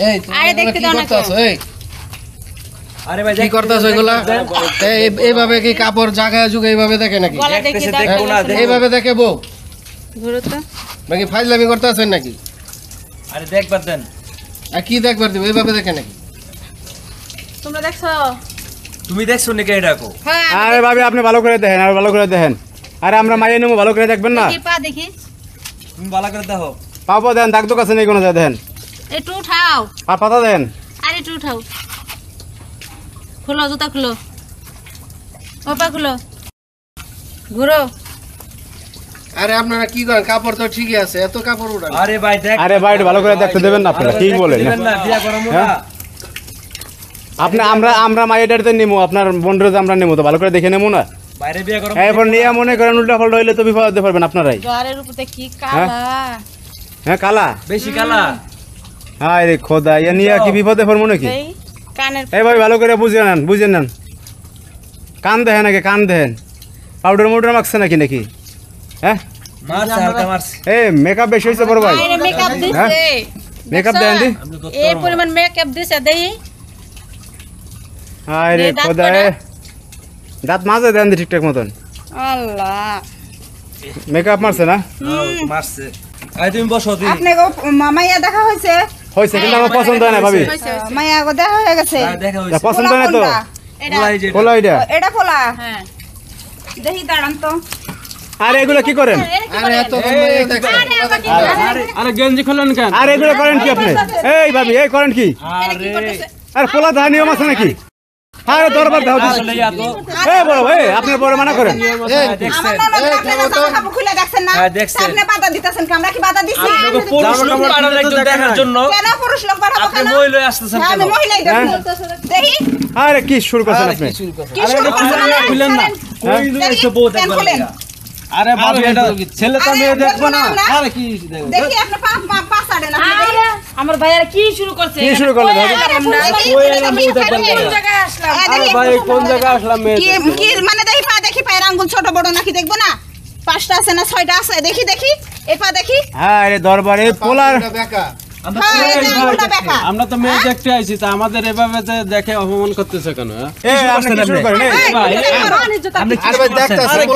এই আরে দেখতে দাও না এই আরে ভাই কি করতাছ এগুলা এইভাবে কি কাপড় জায়গা যুগ এইভাবে দেখে নাকি দেখো না এইভাবে দেখে বউ ঘুরো তো নাকি ফাইজলামি করতাছেন নাকি আরে দেখবার দেন আর কি দেখবার দিব এইভাবে দেখে নাকি তোমরা দেখছো তুমি দেখছো নাকি এটা কো আরে ভাবি আপনি ভালো করে দেখেন আর ভালো করে দেখেন আরে আমরা মাইয়ে নেব ভালো করে দেখবেন না পা দেখি তুমি ভালো করে দেখো পাবো দেন দাগ তো কাছে নেই কোনো যায় দেখেন একটু উঠাও আর পাতা দেন আরে একটু উঠাও খুলো জুতা খুলো পা খুলো ঘুরো আরে আপনারা কি করেন কাপড় তো ঠিকই আছে এত কাপড় উড়ান আরে ভাই দেখ আরে ভাই ভালো করে দেখতে দেবেন না আপনারা কি বলেন না বিয়া করব না আপনি আমরা মাইয়েটারতে নেবো আপনার বন্ধুরা আমরা নেবো তো ভালো করে দেখে নেবো না বাইরে বিয়া করব এরপর নিয়ে মনে করেন উল্টা পাল্টা হইলে তো বিপদ হতে পারবেন আপনারাই জোয়ারের উপরে কি কালা হ্যাঁ কালা বেশি কালা হায় রে খোদা ইয়া নিয়ে কি বিপদে পড়বো নাকি এই কানের এই ভাই ভালো করে বুঝে নেন কান দেখেন নাকি কান দেখেন পাউডার মাউডার মাখছে নাকি হ্যাঁ মারছে হালকা মারছে এই মেকআপ বেশি হয়েছে বড় ভাই আরে মেকআপ দিছে মেকআপ দেন দি এই পরিমাণ মেকআপ দিছে দেই হায় রে খোদা দাঁত মাজে দেন দি ঠিকঠাক মতন আল্লাহ মেকআপ মারছে না মারছে আই তুমি বসো দি আপনি মামাইয়া দেখা হয়েছে হয়েছে কিন্তু আমার পছন্দ হয় না ভাবি মাইয়া গো দেখা হয়ে গেছে দেখা হইছে পছন্দ হয় না তো বলাই যে বলো এটা এটা ফোলা হ্যাঁ দেখি দাঁড়ান তো আরে এগুলো কি করেন আরে এত আরে গেঞ্জি খুললেন কেন আরে এগুলো করেন কি আপনি এই ভাবি এই করেন কি আরে পোলা ধা নিয়ম আছে নাকি আরে দরবার দাও আসলে ইয়া তো এই বড় ভাই আপনি বড় মানা করেন আমার ননদ আপনি জামা কাপড় খুলে দেখছেন না হ্যাঁ, দেখছে। আপনি বাধা দিতেছেন আমরা কি বাধা দিছি পুরুষ লোক পাড়ার একজন দেখার জন্য কেন পুরুষ লোক বাড়াবো আপনি কেন মহিলা আসতেছেন হ্যাঁ, কেন আমি মহিলাই দেখি দেখি আরে কি শুরু করছেন আপনি কি শুরু করছেন খুলেন না কই এসে বউ দেখবেন আরে ভাবি এটা ছেলে তো মেয়ে দেখবো না আরে কি দেখবো দেখি আপনি পা ছাড়ে না আরে আমার ভাইয়ার কি শুরু করছে কি শুরু করলে ভাবি আরে ভাই কোন জায়গায় আসলাম মেয়ে কি মানে দেখি পায়ের আঙ্গুল ছোট বড় নাকি দেখবো না 5টা আছে না 6টা আছে দেখি এই পা দেখি হ্যাঁ রে দরবারে পোলার বেকা আমরা তো মেয়ে দেখতে আইছি তা আমাদের এভাবে যে দেখে অপমান করতেছে কেন এই আপনি কি শুরু করেন এই আপনি আরে ভাই দেখতাছেন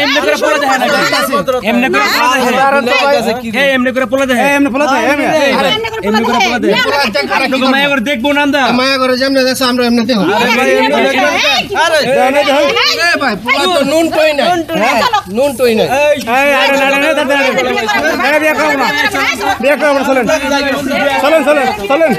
এমনি করে পোলা দেখে না এমনি করে পোলা দেখে এই এমনি করে পোলা দেখে এই এমনি পোলা দেয় এমনি করে পোলা দেখে আপনি মায়া করে দেখবো না আন্দা মায়া করে যেমন দেখছো আমরা এমনি দেখো আরে এই ভাই পুরা তো নুন টই নাই নুন টই নাই এই আরে না এই বিয়ে করব না চলেন চলেন